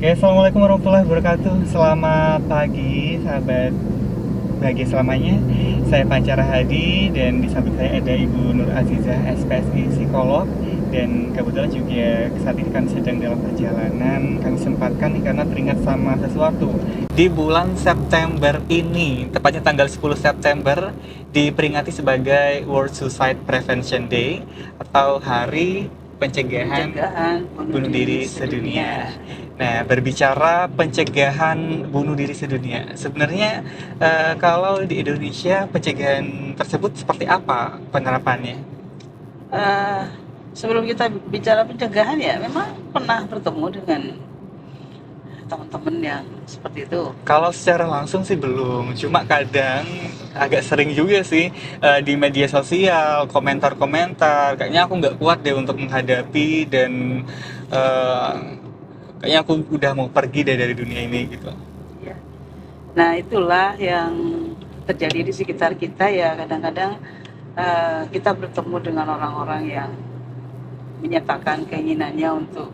Oke, Assalamualaikum warahmatullahi wabarakatuh. Selamat pagi, sahabat bahagia selamanya. Saya Pancara Hadi dan di samping saya ada Ibu Nur Azizah, SPSI Psikolog. Dan kebetulan juga saat ini kami sedang dalam perjalanan. Kami sempatkan nih karena teringat sama sesuatu. Di bulan September ini, tepatnya tanggal 10 September, diperingati sebagai World Suicide Prevention Day atau Hari Pencegahan Pencegahan bunuh Bunuh diri Diri sedunia. Sedunia. Nah, berbicara pencegahan bunuh diri sedunia, sebenarnya kalau di Indonesia pencegahan tersebut seperti apa penerapannya? Eh, Sebelum kita bicara pencegahan ya, memang pernah bertemu dengan teman-teman yang seperti itu. Kalau secara langsung sih belum, cuma kadang agak sering juga sih di media sosial, komentar-komentar, kayaknya aku nggak kuat deh untuk menghadapi dan eh, kayaknya aku udah mau pergi deh dari dunia ini gitu. Ya. Nah, itulah yang terjadi di sekitar kita ya. Kadang-kadang kita bertemu dengan orang-orang yang menyatakan keinginannya untuk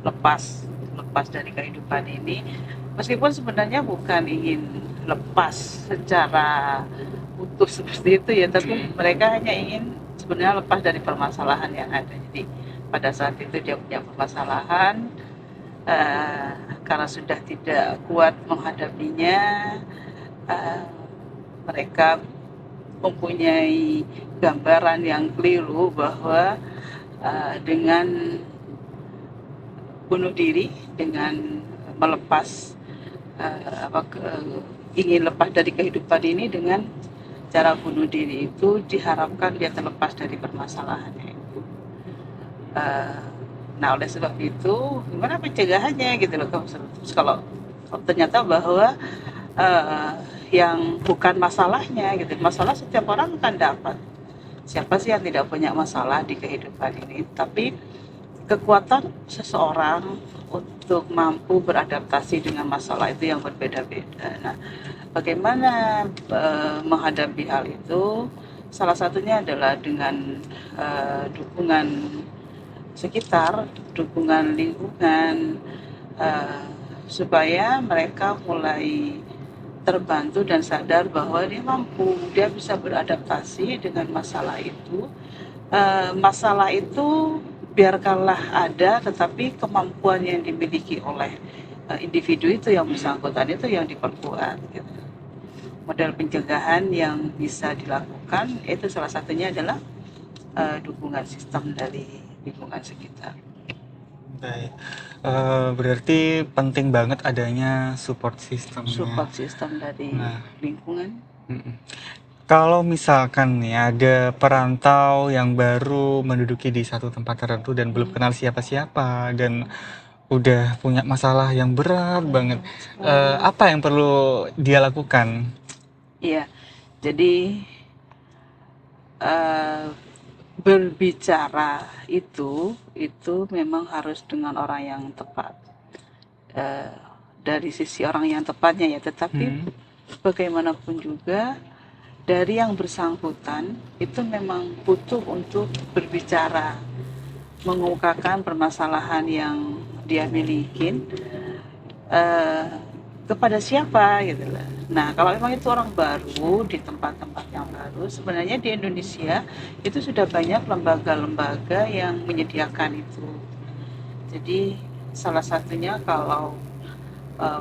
lepas lepas dari kehidupan ini, meskipun sebenarnya bukan ingin lepas secara utuh seperti itu ya, tapi mereka hanya ingin sebenarnya lepas dari permasalahan yang ada. Jadi pada saat itu dia punya permasalahan, eh, karena sudah tidak kuat menghadapinya, eh, mereka mempunyai gambaran yang keliru bahwa dengan bunuh diri, dengan melepas ingin lepas dari kehidupan ini dengan cara bunuh diri itu diharapkan dia terlepas dari permasalahannya itu. Uh, nah oleh sebab itu gimana pencegahannya gitu loh. Terus kalau ternyata bahwa yang bukan masalahnya gitu, masalah setiap orang akan dapat. Siapa sih yang tidak punya masalah di kehidupan ini? Tapi kekuatan seseorang untuk mampu beradaptasi dengan masalah itu yang berbeda-beda. Nah, bagaimana menghadapi hal itu? Salah satunya adalah dengan dukungan sekitar, dukungan lingkungan, supaya mereka mulai terbantu dan sadar bahwa dia mampu, dia bisa beradaptasi dengan masalah itu. Masalah itu biarkanlah ada, tetapi kemampuan yang dimiliki oleh individu itu yang bersangkutan itu yang diperkuat gitu. Model pencegahan yang bisa dilakukan itu salah satunya adalah dukungan sistem dari lingkungan sekitar. Baik. Berarti penting banget adanya support systemnya. Support sistem dari Nah, lingkungan. kalau misalkan nih ada perantau yang baru menduduki di satu tempat tertentu dan belum kenal siapa-siapa dan udah punya masalah yang berat banget, apa yang perlu dia lakukan? Iya, jadi uh, berbicara itu memang harus dengan orang yang tepat. Uh, dari sisi orang yang tepatnya ya, tetapi bagaimanapun juga dari yang bersangkutan itu memang butuh untuk berbicara, mengemukakan permasalahan yang dia miliki kepada siapa gitu lah. Nah, kalau memang itu orang baru di tempat-tempat yang baru, sebenarnya di Indonesia itu sudah banyak lembaga-lembaga yang menyediakan itu. Jadi salah satunya kalau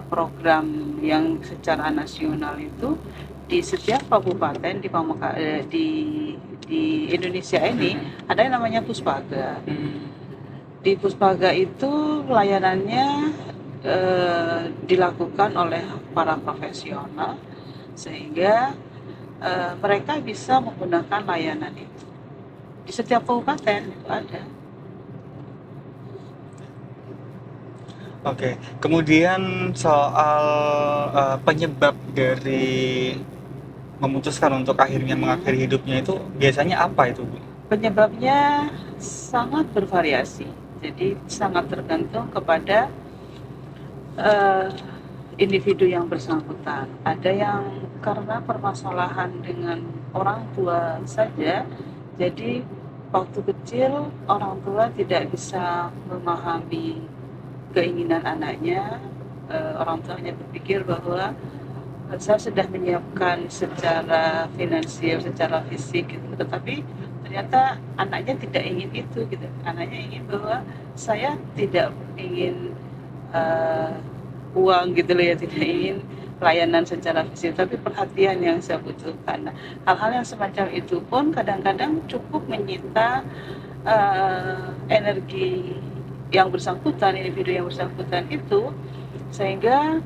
program yang secara nasional itu di setiap kabupaten di Indonesia ini ada yang namanya Puspaga. Di Puspaga itu layanannya dilakukan oleh para profesional sehingga mereka bisa menggunakan layanan itu. Di setiap kabupaten itu ada. Oke, kemudian soal penyebab dari memutuskan untuk akhirnya mengakhiri hidupnya itu biasanya apa itu, Bu? Penyebabnya sangat bervariasi. Jadi sangat tergantung kepada uh, individu yang bersangkutan. Ada yang karena permasalahan dengan orang tua saja, jadi waktu kecil orang tua tidak bisa memahami keinginan anaknya, orang tuanya berpikir bahwa saya sudah menyiapkan secara finansial, secara fisik gitu, tetapi ternyata anaknya tidak ingin itu gitu. Anaknya ingin bahwa saya tidak ingin uang gitu loh ya, tidak ingin pelayanan secara fisik, tapi perhatian yang saya butuhkan. Nah, hal-hal yang semacam itu pun kadang-kadang cukup menyita energi yang bersangkutan, individu yang bersangkutan itu, sehingga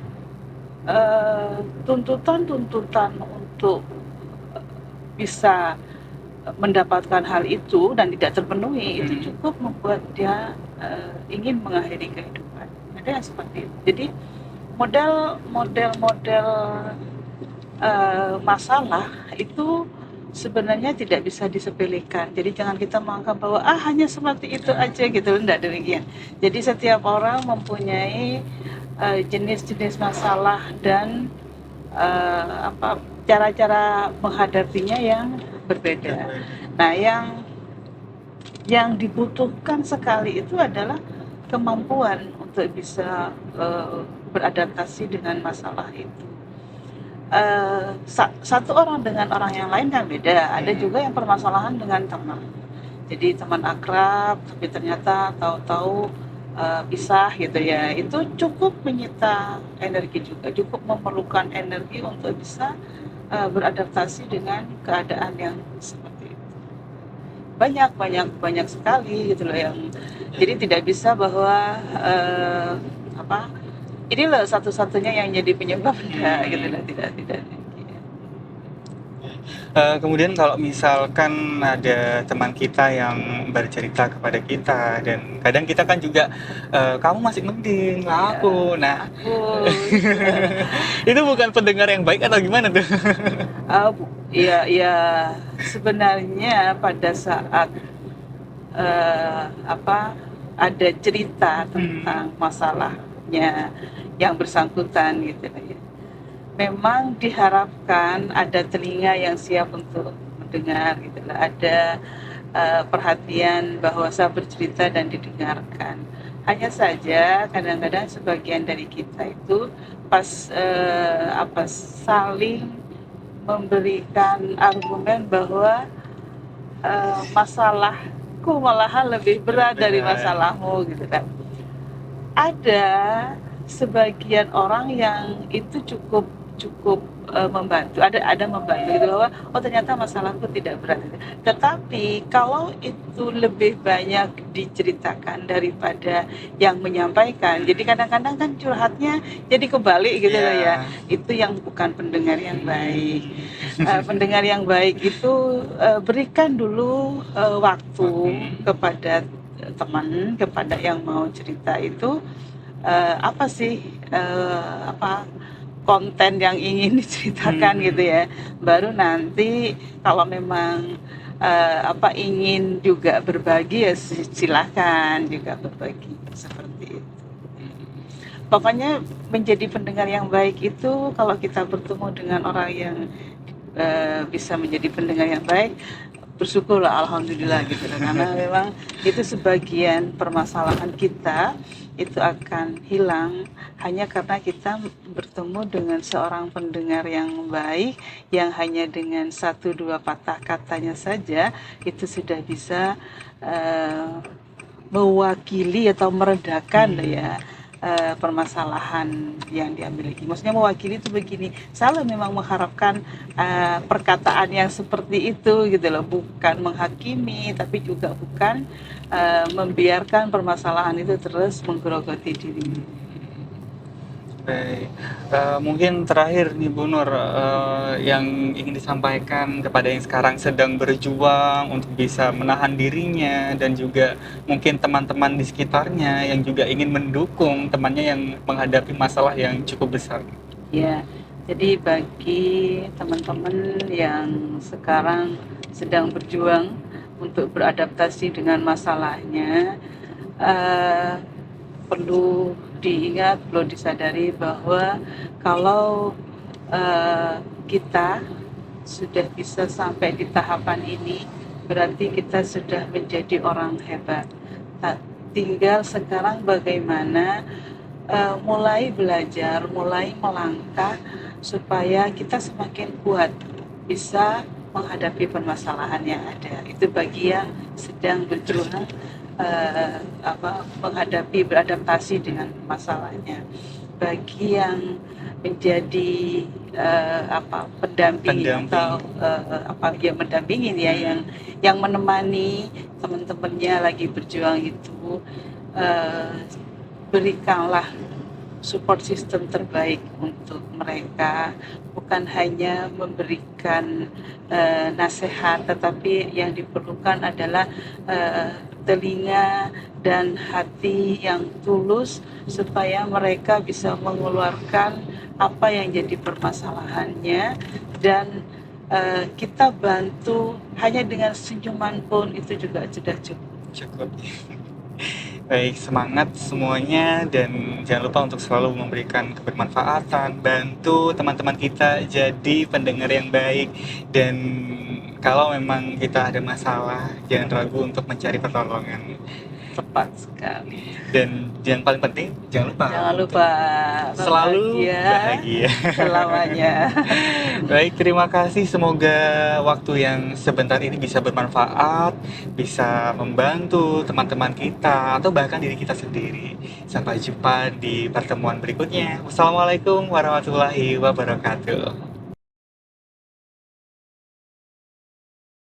tuntutan-tuntutan untuk bisa mendapatkan hal itu dan tidak terpenuhi itu cukup membuat dia ingin mengakhiri kehidupan. Ada yang seperti itu. Jadi model masalah itu sebenarnya tidak bisa disepelekan. Jadi jangan kita menganggap bahwa hanya seperti itu aja gitu, enggak demikian. Jadi setiap orang mempunyai jenis-jenis masalah dan cara-cara menghadapinya yang berbeda. Nah, yang dibutuhkan sekali itu adalah kemampuan untuk bisa beradaptasi dengan masalah itu. Satu orang dengan orang yang lain kan beda. Ada juga yang permasalahan dengan teman. Jadi teman akrab, tapi ternyata tahu-tahu pisah gitu ya. Itu cukup menyita energi juga, cukup memerlukan energi untuk bisa beradaptasi dengan keadaan yang seperti itu. Banyak sekali gitu loh yang. Jadi tidak bisa bahwa ini loh satu-satunya yang jadi penyebabnya gitu loh, tidak. Kemudian kalau misalkan ada teman kita yang bercerita kepada kita, dan kadang kita kan juga kamu masih mending lah aku. Nah, itu bukan pendengar yang baik atau gimana tuh? Iya, sebenarnya pada saat ada cerita tentang masalahnya yang bersangkutan gitu ya, memang diharapkan ada telinga yang siap untuk mendengar gitu lah, ada perhatian bahwa saya bercerita dan didengarkan. Hanya saja kadang-kadang sebagian dari kita itu pas saling memberikan argumen bahwa masalahku malahan lebih berat dari masalahmu gitu kan. Ada sebagian orang yang itu cukup membantu, ada membantu gitu, bahwa ternyata masalahku tidak berat. Tetapi kalau itu lebih banyak diceritakan daripada yang menyampaikan, jadi kadang-kadang kan curhatnya jadi kebalik gitu loh ya. Itu yang bukan pendengar yang baik. Pendengar yang baik itu berikan dulu waktu kepada teman, kepada yang mau cerita itu apa sih konten yang ingin diceritakan gitu ya. Baru nanti kalau memang ingin juga berbagi ya silahkan juga berbagi seperti itu. Pokoknya menjadi pendengar yang baik itu kalau kita bertemu dengan orang yang bisa menjadi pendengar yang baik, bersyukurlah, alhamdulillah gitu. Karena memang itu sebagian permasalahan kita itu akan hilang hanya karena kita bertemu dengan seorang pendengar yang baik, yang hanya dengan 1-2 patah katanya saja itu sudah bisa mewakili atau meredakan ya permasalahan yang dia miliki. Maksudnya mewakili itu begini, saya memang mengharapkan perkataan yang seperti itu gitu loh, bukan menghakimi, tapi juga bukan membiarkan permasalahan itu terus menggerogoti diri. Baik, mungkin terakhir nih Bu Nur, yang ingin disampaikan kepada yang sekarang sedang berjuang untuk bisa menahan dirinya, dan juga mungkin teman-teman di sekitarnya yang juga ingin mendukung temannya yang menghadapi masalah yang cukup besar. Ya, jadi bagi teman-teman yang sekarang sedang berjuang untuk beradaptasi dengan masalahnya, perlu diingat, perlu disadari bahwa kalau kita sudah bisa sampai di tahapan ini, berarti kita sudah menjadi orang hebat. tinggal sekarang bagaimana mulai belajar, mulai melangkah supaya kita semakin kuat bisa menghadapi permasalahan yang ada. Itu bagi yang sedang berjuang beradaptasi dengan masalahnya. Bagi yang menjadi pendamping atau mendampingin ya, yang menemani teman-temannya lagi berjuang itu, berikanlah support system terbaik untuk mereka, bukan hanya memberikan nasihat, tetapi yang diperlukan adalah telinga dan hati yang tulus supaya mereka bisa mengeluarkan apa yang jadi permasalahannya, dan kita bantu hanya dengan senyuman pun itu juga sudah cukup. Baik, semangat semuanya dan jangan lupa untuk selalu memberikan kebermanfaatan, bantu teman-teman kita jadi pendengar yang baik, dan kalau memang kita ada masalah jangan ragu untuk mencari pertolongan. Tepat sekali. Dan yang paling penting jangan lupa selalu bahagia selamanya. Baik, terima kasih. Semoga waktu yang sebentar ini bisa bermanfaat, bisa membantu teman-teman kita atau bahkan diri kita sendiri. Sampai jumpa di pertemuan berikutnya. Wassalamualaikum warahmatullahi wabarakatuh.